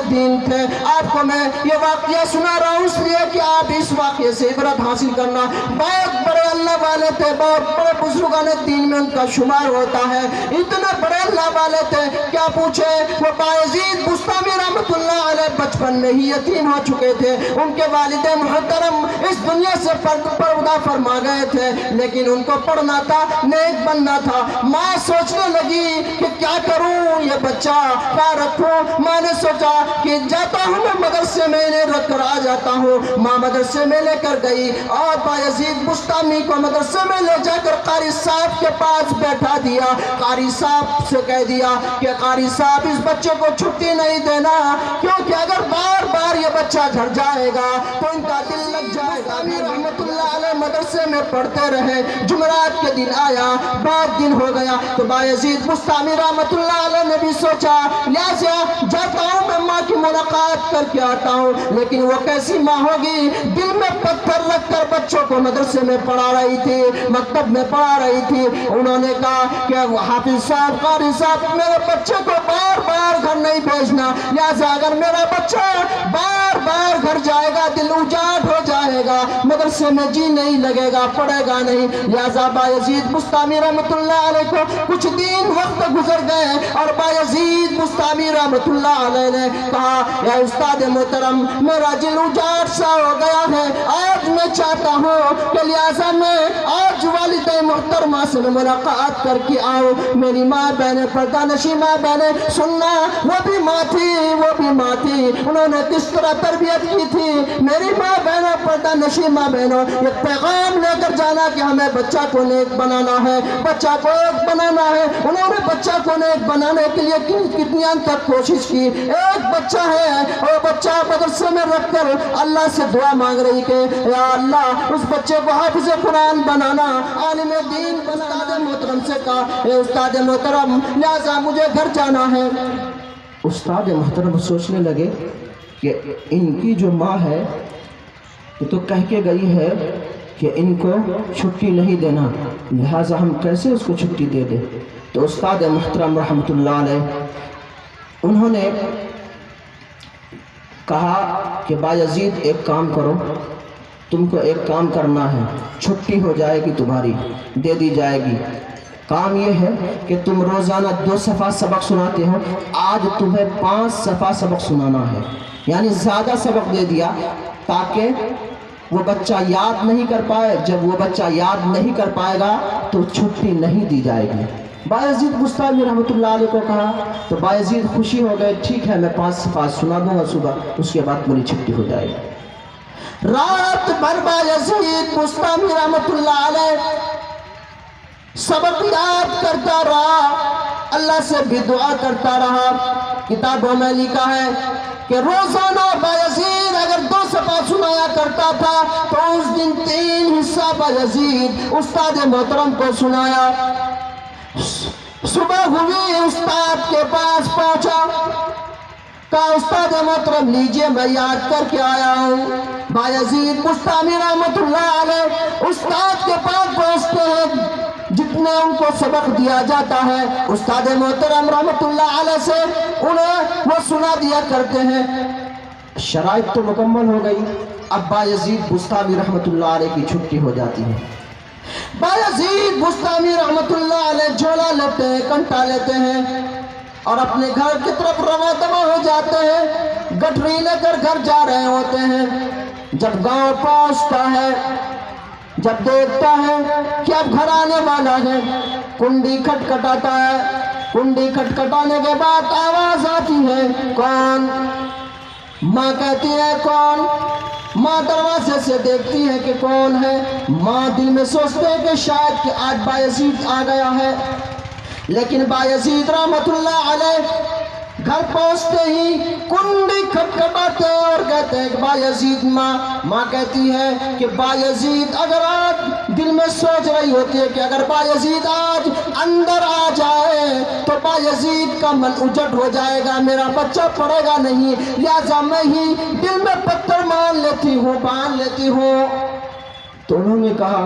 दीन थे। आपको मैं ये वाक़या सुना रहा हूँ इसलिए कि आप इस वाक़े से इबरत हासिल करना। बहुत बड़े अल्लाह वाले थे, बहुत बड़े बुजुर्गान दीन में उनका शुमार होता है। इतने बड़े अल्लाह वाले थे, क्या पूछे, वो बायजीद बुस्तामी रहमतुल्लाह अलैह बचपन में ही यतीम हो चुके थे। उनके वालिद मुहतरम इस दुनिया से पर्दा फरमा गए थे, लेकिन उनको पढ़ना था, नेक बनना था। माँ सोचने लगी कि क्या करूँ, ये बच्चा कहाँ रखूँ। माँ ने सोचा कि जाता हूँ मैं मदरसे में, इन्हें रख कर आ जाता हूँ। माँ मदरसे में लेकर गई और बायजीद बुस्तामी को मदरसे में ले जाकर कारी साहब के पास बैठा दिया। कारी साहब से कह दिया कि कारी साहब इस बच्चे को छुट्टी नहीं देना, क्योंकि अगर बार बार ये बच्चा घर जाएगा तो इनका दिल लग जाएगा। रहमतुल्लाह अलैह मदरसे में पढ़ते रहे। जुमरात के दिन आया, बहुत दिन हो गया, तो बायजीद बुस्तामी रहमतुल्लाह अलैह ने भी सोचा लिहाजा जाता हूँ मैं माँ की मुलाकात करके आता हूँ। लेकिन वो कैसी माँ होगी, दिल में पत्थर रखकर बच्चों को मदरसे में पढ़ा रही थी, मकतब में पढ़ा रही थी। उन्होंने कहा कि हाफिज साहब, कारी साहब, मेरे बच्चे को बार बार घर नहीं भेजना, लिहाजा अगर मेरा बच्चा बार बार घर जाएगा दिल उजाड़ हो जाएगा, मदरसे में जी नहीं लगेगा, पढ़ेगा नहीं। लिहाजा बायजीद बुस्तामी रहमतुल्लाह अलैह को कुछ दिन वक्त गुजर गए और बायजीद बुस्तामी रहमतुल्लाह अलैह ने कहा, या उस्ताद मोहतरम, मेरा दिल उजाड़ सा हो गया है, आज मैं चाहता हूँ कि लिहाजा मैं आज वालिद मोहतरमा से मुलाकात करके आऊँ। मेरी माँ बहने, पर्दा नशी माँ बहने, सुनना, वो भी माँ थी, वो भी माँ थी, उन्होंने किस तरह तरबियत की थी। मेरी माँ बहनों, पर्दा नशी माँ बहनों, ये पैगाम लेकर जाना कि हमें बच्चा को नेक बनाना है, बच्चा को एक बनाना है। उन्होंने बच्चा को नेक बनाने के लिए कितनी अंत तक कोशिश की। एक बच्चा है और बच्चा मदरसे में रखकर अल्लाह से दुआ मांग रही कि या अल्लाह उस बच्चे को हाफिज कुरान बनाना, आलिम दीन बनाना। उस्ताद मोहतरम से कहा, ए उस्ताद मोहतरम, लिहाजा मुझे घर जाना है। उस्ताद मोहतरम सोचने लगे कि इनकी जो माँ है ये तो कह के गई है कि इनको छुट्टी नहीं देना, लिहाजा हम कैसे उसको छुट्टी दे दें। तो उस्ताद मोहतरम रहमतुल्लाह अलैह उन्होंने कहा कि बायजीद एक काम करो, तुमको एक काम करना है, छुट्टी हो जाएगी तुम्हारी, दे दी जाएगी। काम ये है कि तुम रोज़ाना 2 सफ़ा सबक सुनाते हो, आज तुम्हें 5 सफ़ा सबक सुनाना है। यानी ज़्यादा सबक दे दिया ताकि वो बच्चा याद नहीं कर पाए। जब वो बच्चा याद नहीं कर पाएगा तो छुट्टी नहीं दी जाएगी। बायजीद बुस्तामी रहमतुल्लाह अलैह को कहा तो बायजीद खुशी हो गए, ठीक है मैं 5 सफ़ा सुना दूंगा सुबह, उसके बाद मेरी छुट्टी हो जाएगी। रात भर बायजीद बुस्तामी रहमतुल्लाह अलैह सबक याद करता रहा, अल्लाह से भी दुआ करता रहा। किताबों में लिखा है कि रोजाना बायजीद अगर 2 सफ़ा सुनाया करता था तो उस दिन 3 हिस्सा बायजीद उस्ताद मोहतरम को सुनाया। सुबह हुई, उस्ताद के पास पहुंचा, कहा उस्ताद मोहतरम लीजिए मैं याद करके आया हूँ। बायजीद बुस्तामी रहमतुल्लाह अलैह उस्ताद के पास पहुंचते हैं, जितने उनको सबक दिया जाता है उस्ताद मोहतरम रहमतुल्लाह अलैह से उन्हें वो सुना दिया करते हैं। शराइत तो मुकम्मल हो गई, अब बायजीद बुस्तामी रहमतुल्लाह अलैह की छुट्टी हो जाती है। बायजीद बुस्तामी रहमतुल्लाह अलैह झोला लेते हैं, कंटा लेते हैं और अपने घर की तरफ रवा दवा हो जाते हैं। गठरी लेकर घर जा रहे होते हैं। जब गांव पहुंचता है, जब देखता है कि अब घर आने वाला है, कुंडी खटखटाता है। कुंडी खटखटाने के बाद आवाज आती है, कौन? माँ कहती है कौन? माँ दरवाजे से देखती है कि कौन है। माँ दिल में सोचते हैं कि शायद कि आज बायजीद आ गया है, लेकिन बायजीद रहमतुल्लाह अलैह घर पहुंचते ही कुंडी खटखटाते और कहते हैं बायजीद माँ कहती है कि बायजीद अगर आज दिल में सोच रही होती है कि अगर बायजीद आज अंदर आ जाए तो बायजीद का मन उजट हो जाएगा, मेरा बच्चा पढ़ेगा नहीं, लिहाजा मैं ही दिल में पत्थर मान लेती हूँ, बांध लेती हूँ। तो उन्होंने कहा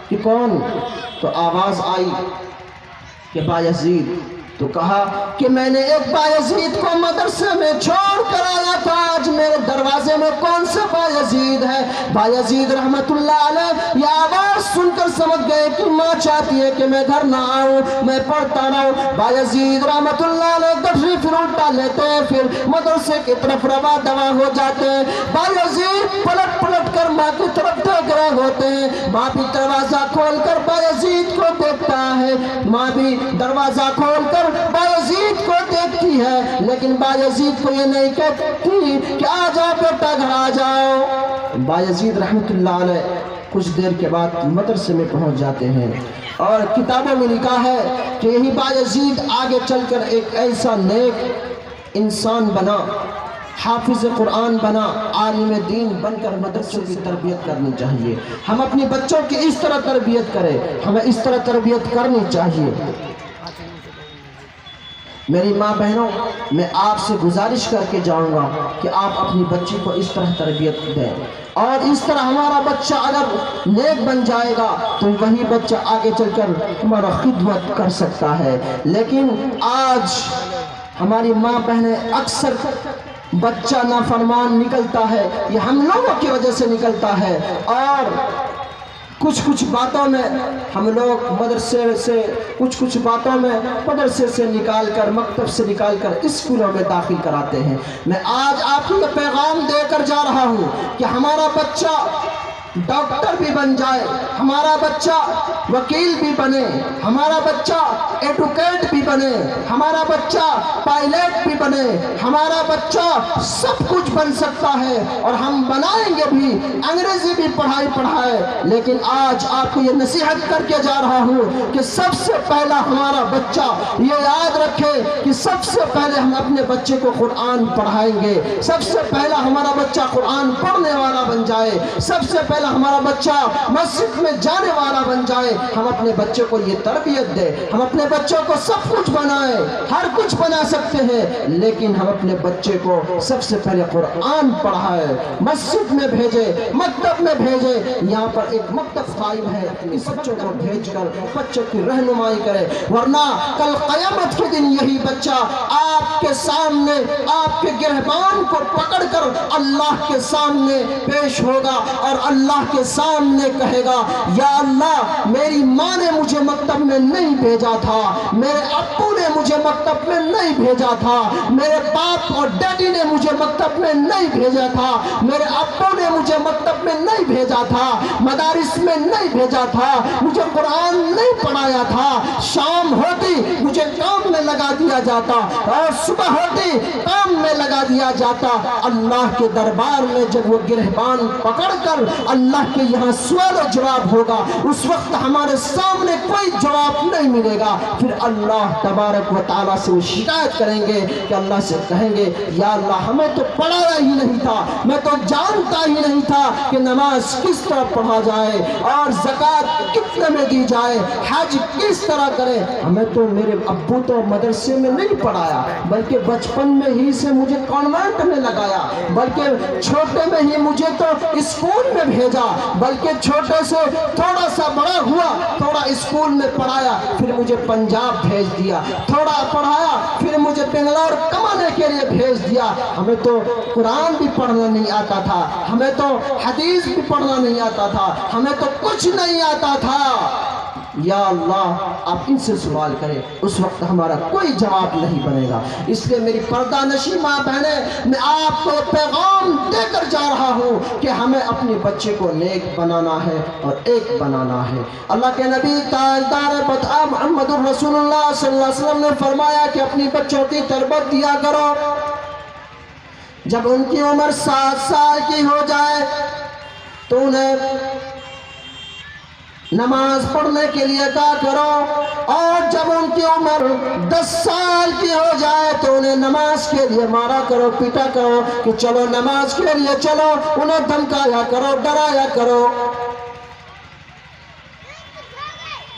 कि कौन? तो आवाज़ आई कि बायजीद। तो कहा कि मैंने एक बायजीद को मदरसे में छोड़ कर आया था, आज मेरे दरवाजे में कौन सा बायजीद है? बायजीद रहमतुल्लाह अलैह ये आवाज़ सुनकर समझ गए कि माँ चाहती है कि मैं घर ना आऊँ, मैं पढ़ता रहूँ। बायजीद रहमतुल्लाह अलैह दफरी फिर उल्टा लेते हैं, फिर मदरसे की तरफ रवा दवा हो जाते हैं। बायजीद पलट पलट कर माँ की तरफ देख रहे होते हैं। माँ भी दरवाज़ा खोल कर बायजीद को देखता है, माँ भी दरवाज़ा खोल कर बायजीद को देखती है, लेकिन बायजीद को ये नहीं कहती कि आ जाओ बेटा, घर आ जाओ। बायजीद रहमतुल्लाह अलैह कुछ देर के बाद मदरसे में पहुंच जाते हैं और किताबों में लिखा है कि यही बायजीद आगे चलकर एक ऐसा नेक इंसान बना, हाफिज कुरान बना, आलिम दीन बनकर मदरसों की तरबियत करनी चाहिए। हम अपने बच्चों की इस तरह तरबियत करें, हमें इस तरह तरबियत करनी चाहिए। मेरी माँ बहनों, मैं आपसे गुजारिश करके जाऊंगा कि आप अपनी बच्ची को इस तरह तरबियत दें, और इस तरह हमारा बच्चा अगर नेक बन जाएगा तो वही बच्चा आगे चलकर हमारा खिदमत कर सकता है। लेकिन आज हमारी माँ बहनें अक्सर बच्चा नाफरमान निकलता है, ये हम लोगों की वजह से निकलता है, और कुछ बातों में हम लोग मदरसे से कुछ बातों में मदरसे से निकाल कर, मकतब से निकाल कर स्कूलों में दाखिल कराते हैं। मैं आज आपको ये पैगाम देकर जा रहा हूँ कि हमारा बच्चा डॉक्टर भी बन जाए, हमारा बच्चा वकील भी बने, हमारा बच्चा एडवोकेट भी बने, हमारा बच्चा पायलट भी बने, हमारा बच्चा सब कुछ बन सकता है, और हम बनाएंगे भी, अंग्रेजी भी पढ़ाए। लेकिन आज आपको ये नसीहत करके जा रहा हूँ कि सबसे पहला हमारा बच्चा, ये याद रखे कि सबसे पहले हम अपने बच्चे को कुरान पढ़ाएंगे, सबसे पहला हमारा बच्चा कुरान पढ़ने वाला बन जाए, सबसे पहले हमारा बच्चा मस्जिद में जाने वाला बन जाए। हम अपने बच्चों को ये तरबियत दे, हम अपने बच्चों को सब कुछ बनाए, हर कुछ बना सकते हैं, लेकिन हम अपने बच्चे को सबसे पहले कुरान पढ़ाए, मस्जिद में भेजे, मकतब में भेजे। यहाँ पर एक मकतब कायम है, अपने बच्चों को भेजकर बच्चों की रहनुमाई करे, वरना कल क़यामत के दिन यही बच्चा आपके सामने, आपके गिरहबान को पकड़कर अल्लाह के सामने पेश होगा और अल्लाह के सामने कहेगा, या अल्लाह मेरी माँ ने मुझे मकतब में नहीं भेजा था, मेरे अब्बू ने मुझे मकतब में नहीं भेजा था, मेरे बाप और डैडी ने मुझे मकतब में नहीं भेजा था, मेरे अब्बू ने मुझे मकतब में नहीं भेजा था, मदारिस में नहीं भेजा था, मुझे कुरान नहीं पढ़ाया था, शाम होती मुझे काम में लगा दिया जाता और सुबह होती काम में लगा दिया जाता। अल्लाह के दरबार में जब वो गिरहबान पकड़कर अल्लाह के यहाँ सवाल और जवाब होगा, उस वक्त हमारे सामने कोई जवाब नहीं मिलेगा। फिर अल्लाह तबारक व तआला से वो शिकायत करेंगे कि अल्लाह से कहेंगे, या अल्लाह हमें तो पढ़ाया ही नहीं था, मैं तो जानता ही नहीं था कि नमाज किस तरह पढ़ा जाए और ज़कात कितने में दी जाए, हज किस तरह करें। हमें तो मेरे अब्बू तो मदरसे में नहीं पढ़ाया, बल्कि बचपन में ही से मुझे कॉन्वेंट में लगाया, बल्कि छोटे में ही मुझे तो स्कूल में भेजा, बल्कि छोटे से थोड़ा सा बड़ा हुआ, थोड़ा स्कूल में पढ़ाया, फिर मुझे पंजाब भेज दिया, थोड़ा पढ़ाया, फिर मुझे बेंगलोर कमाने के लिए भेज दिया। हमें तो कुरान भी पढ़ना नहीं आता था, हमें तो हदीस भी पढ़ना नहीं आता था, हमें तो कुछ नहीं आता था। या अल्लाह आप इनसे सवाल करें, उस वक्त हमारा कोई जवाब नहीं बनेगा। इसलिए मेरी पर्दा नशी माँ बहनें, मैं आपको पैगाम देकर जा रहा हूँ कि हमें अपने बच्चे को नेक बनाना है और एक बनाना है। अल्लाह के नबी ताजदार बता मुहम्मदुर रसूलुल्लाह सल्लल्लाहु अलैहि वसल्लम ने फरमाया कि अपनी बच्चों की तरबियत दिया करो, जब उनकी उम्र 7 साल की हो जाए तो उन्हें नमाज पढ़ने के लिए कहा करो, और जब उनकी उम्र 10 साल की हो जाए तो उन्हें नमाज के लिए मारा करो, पीटा करो कि चलो नमाज के लिए चलो, उन्हें धमकाया करो, डराया करो।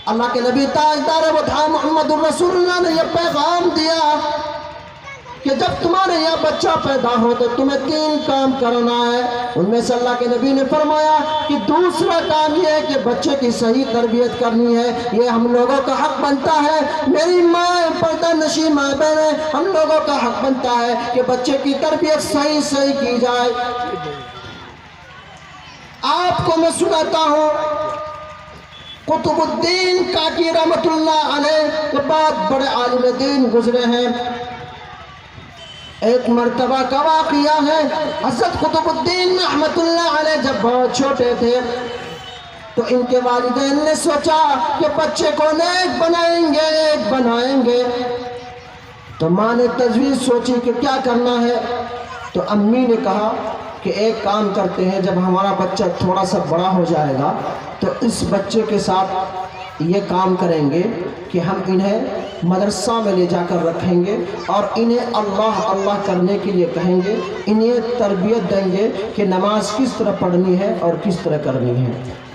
अल्लाह के नबी ताजदार वफा मुहम्मदुर रसूलुल्लाह ने यह पैगाम दिया کہ جب تمہارے یہاں بچہ پیدا ہو تو تمہیں 3 کام کرنا ہے۔ ان میں سے اللہ کے نبی نے فرمایا کہ دوسرا کام یہ ہے کہ بچے کی صحیح تربیت کرنی ہے، یہ ہم لوگوں کا حق بنتا ہے۔ میری ماں پردہ نشین ماں بہنیں، ہم لوگوں کا حق بنتا ہے کہ بچے کی تربیت صحیح کی جائے۔ آپ کو میں سناتا ہوں، قطب الدین کاکی رحمت اللہ علیہ کے بہت بڑے عالم دین گزرے ہیں۔ ایک مرتبہ کا واقعہ ہے، حضرت قطب الدین رحمت اللہ علیہ جب بہت چھوٹے تھے تو ان کے والدین نے سوچا کہ بچے کو نیک بنائیں گے۔ تو ماں نے تجویز سوچی کہ کیا کرنا ہے، تو امی نے کہا کہ ایک کام کرتے ہیں، جب ہمارا بچہ تھوڑا سا بڑا ہو جائے گا تو اس بچے کے ساتھ یہ کام کریں گے کہ ہم انہیں مدرسہ میں لے جا کر رکھیں گے اور انہیں اللہ کرنے کے لیے کہیں گے، انہیں تربیت دیں گے کہ نماز کس طرح پڑھنی ہے اور کس طرح کرنی ہے۔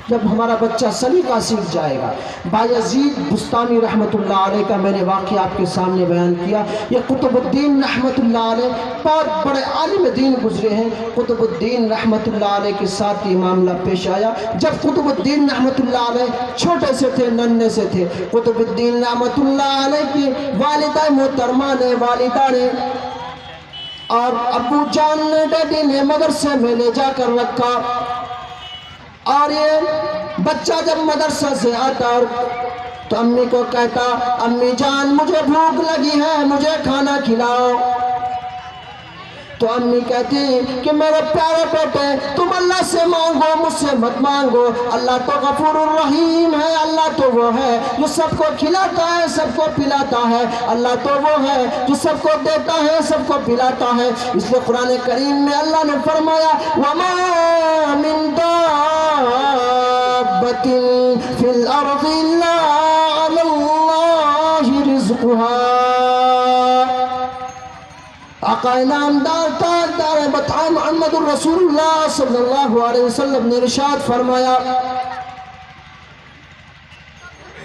جب ہمارا بچہ سلیقہ سیکھ جائے گا۔ بایزید بستانی رحمت اللہ علیہ کا میں نے واقعہ آپ کے سامنے بیان کیا۔ یہ قطب الدین رحمت اللہ علیہ بہت بڑے عالم دین گزرے ہیں۔ قطب الدین رحمت اللہ علیہ کے ساتھ یہ معاملہ پیش آیا جب قطب الدین رحمت اللہ علیہ چھوٹے سے تھے، ننھے سے تھے۔ قطب الدین رحمت اللہ علیہ کی والدہ محترمہ نے، والدہ نے اور ابو جان نے، ڈیڈی نے مدرسے میں لے جا کر رکھا، اور یہ بچہ جب مدرسہ سے آتا تو امی کو کہتا، امی جان مجھے بھوک لگی ہے، مجھے کھانا کھلاؤ۔ تو امی کہتی کہ میرے پیارے بیٹے تم اللہ سے مانگو، مجھ سے مت مانگو، اللہ تو غفور الرحیم ہے، اللہ تو وہ ہے جو سب کو کھلاتا ہے، سب کو پلاتا ہے، اللہ تو وہ ہے جو سب کو دیتا ہے، سب کو پلاتا ہے۔ اس لیے قرآن کریم میں اللہ نے فرمایا وَمَا مِن دَابَّةٍ فِي الْأَرْضِ إِلَّا عَلَى اللَّهِ رِزْقُهَا۔ آقا انعامدار تاجدار بطحہ محمد الرسول اللہ صلی اللہ علیہ وسلم نے ارشاد فرمایا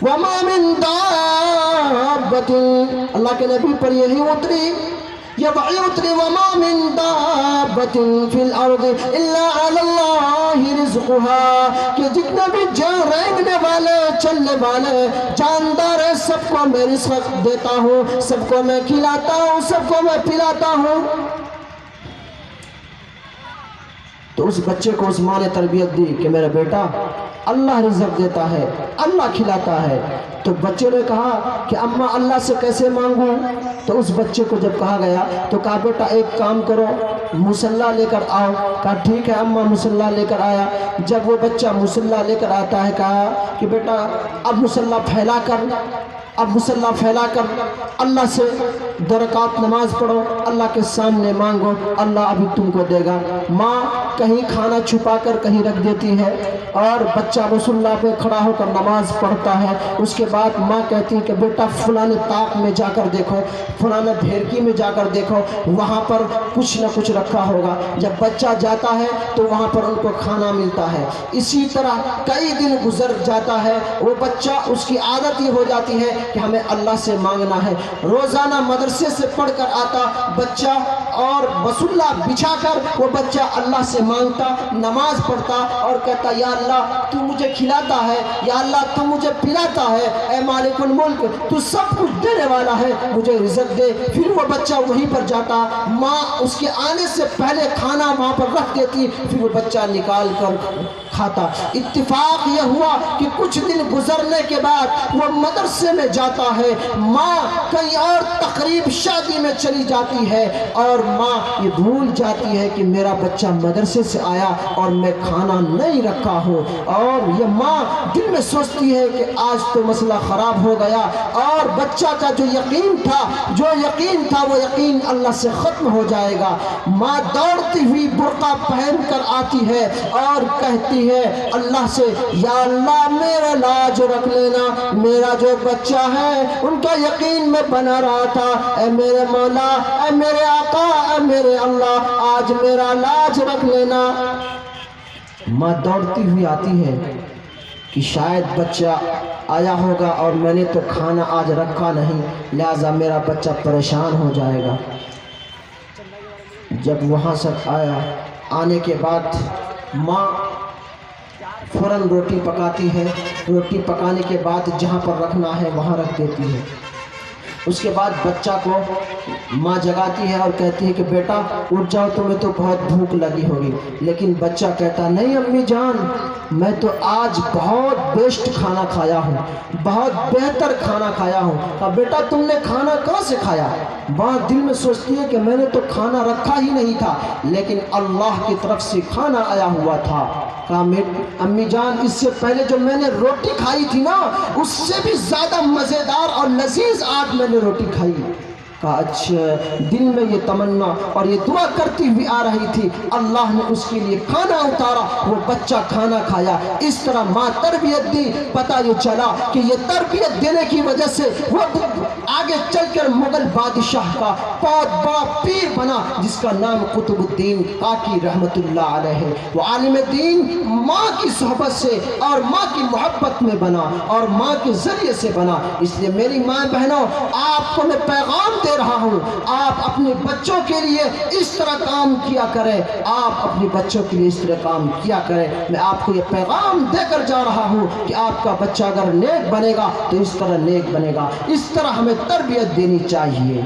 وَمَا مِن دَابَّةٍ، اللہ کے نبی پر یہی اتری، یہ وحی اتری، وَمَا مِن دَابَّةٍ فِي الْأَرْضِ إِلَّا عَلَى اللَّهِ رِزْقُهَا، کہ جتنے بھی جان رینگنے والے، چلنے والے جاندار ہیں، سب کو میں رزق دیتا ہوں، سب کو میں کھلاتا ہوں، سب کو میں پلاتا ہوں۔ تو اس بچے کو اس ماں نے تربیت دی کہ میرا بیٹا اللہ رزق دیتا ہے، اللہ کھلاتا ہے۔ تو بچے نے کہا کہ اماں اللہ سے کیسے مانگوں؟ تو اس بچے کو جب کہا گیا تو کہا بیٹا ایک کام کرو، مصلی لے کر آؤ۔ کہا ٹھیک ہے اماں، مصلی لے کر آیا۔ جب وہ بچہ مصلی لے کر آتا ہے کہا کہ بیٹا اب مصلی پھیلا کر اللہ سے 2 رکعت نماز پڑھو، اللہ کے سامنے مانگو، اللہ ابھی تم کو دے گا۔ ماں کہیں کھانا چھپا کر کہیں رکھ دیتی ہے اور بچہ مصلی پہ کھڑا ہو کر نماز پڑھتا ہے۔ اس کے بعد ماں کہتی ہے کہ بیٹا فلاں طاق میں جا کر دیکھو، فلاں ڈھیرکی میں جا کر دیکھو، وہاں پر کچھ نہ کچھ رکھا ہوگا۔ جب بچہ جاتا ہے تو وہاں پر ان کو کھانا ملتا ہے۔ اسی طرح کئی دن گزر جاتا ہے، وہ بچہ اس کی عادت یہ ہو جاتی ہے کہ ہمیں اللہ سے مانگنا ہے۔ روزانہ مدرسے سے پڑھ کر آتا بچہ اور مصلی بچھا کر وہ بچہ اللہ سے مانگتا، نماز پڑھتا اور کہتا یا اللہ تو مجھے کھلاتا ہے، یا اللہ تو مجھے پلاتا ہے، اے مالک الملک تو سب کچھ دینے والا ہے، مجھے رزق دے۔ پھر وہ بچہ وہیں پر جاتا، ماں اس کے آنے سے پہلے کھانا وہاں پر رکھ دیتی، پھر وہ بچہ نکال کر کھاتا۔ اتفاق یہ ہوا کہ کچھ دن گزرنے کے بعد وہ مدرسے میں جاتا ہے، ماں کہیں اور تقریب شادی میں چلی جاتی ہے اور ماں یہ بھول جاتی ہے کہ میرا بچہ مدرسے سے آیا اور میں کھانا نہیں رکھا ہوں، اور یہ ماں دل میں سوچتی ہے کہ آج تو مسئلہ خراب ہو گیا، اور بچہ کا جو یقین تھا وہ یقین اللہ سے ختم ہو جائے گا۔ ماں دوڑتی ہوئی برقع پہن کر آتی ہے اور کہتی ہے اللہ سے یا اللہ میرا لاج رکھ لینا، میرا جو بچہ ہے ان کا یقین میں بنا رہا تھا، اے میرے مولا، اے میرے آقا، اے میرے اللہ، آج میرا لاج رکھ لینا۔ ماں دوڑتی ہوئی آتی ہے کہ شاید بچہ آیا ہوگا اور میں نے تو کھانا آج رکھا نہیں، لہذا میرا بچہ پریشان ہو جائے گا۔ جب وہاں سے آیا، آنے کے بعد ماں فوراً روٹی پکاتی ہے، روٹی پکانے کے بعد جہاں پر رکھنا ہے وہاں رکھ دیتی ہے۔ اس کے بعد بچہ کو ماں جگاتی ہے اور کہتی ہے کہ بیٹا اٹھ جاؤ، تمہیں تو بہت بھوک لگی ہوگی۔ لیکن بچہ کہتا نہیں امی جان، میں تو آج بہت بیسٹ کھانا کھایا ہوں، بہت بہتر کھانا کھایا ہوں۔ کہا بیٹا تم نے کھانا کہاں سے کھایا؟ ماں دل میں سوچتی ہے کہ میں نے تو کھانا رکھا ہی نہیں تھا، لیکن اللہ کی طرف سے کھانا آیا ہوا تھا۔ کہا امی جان اس سے پہلے جو میں نے روٹی کھائی تھی نا، اس سے بھی زیادہ مزیدار اور لذیذ آج میں نے روٹی کھائی۔ کہا اچھا، دل میں یہ تمنا اور یہ دعا کرتی ہوئی آ رہی تھی، اللہ نے اس کے لیے کھانا اتارا، وہ بچہ کھانا کھایا۔ اس طرح ماں تربیت دی۔ پتہ یہ چلا کہ یہ تربیت دینے کی وجہ سے وہ آگے چل کر مغل بادشاہ کا بہت بڑا پیر بنا، جس کا نام قطب الدین کاکی رحمت اللہ علیہ۔ وہ عالم دین ماں کی صحبت سے اور ماں کی محبت میں بنا اور ماں کے ذریعے سے بنا۔ اس لیے میری ماں بہنوں، آپ کو میں پیغام دے رہا ہوں، آپ اپنے بچوں کے لیے اس طرح کام کیا کریں، آپ اپنے بچوں کے لیے اس طرح کام کیا کریں۔ میں آپ کو یہ پیغام دے کر جا رہا ہوں کہ آپ کا بچہ اگر نیک بنے گا تو اس طرح نیک بنے گا، اس طرح ہمیں تربیت دینی چاہیے۔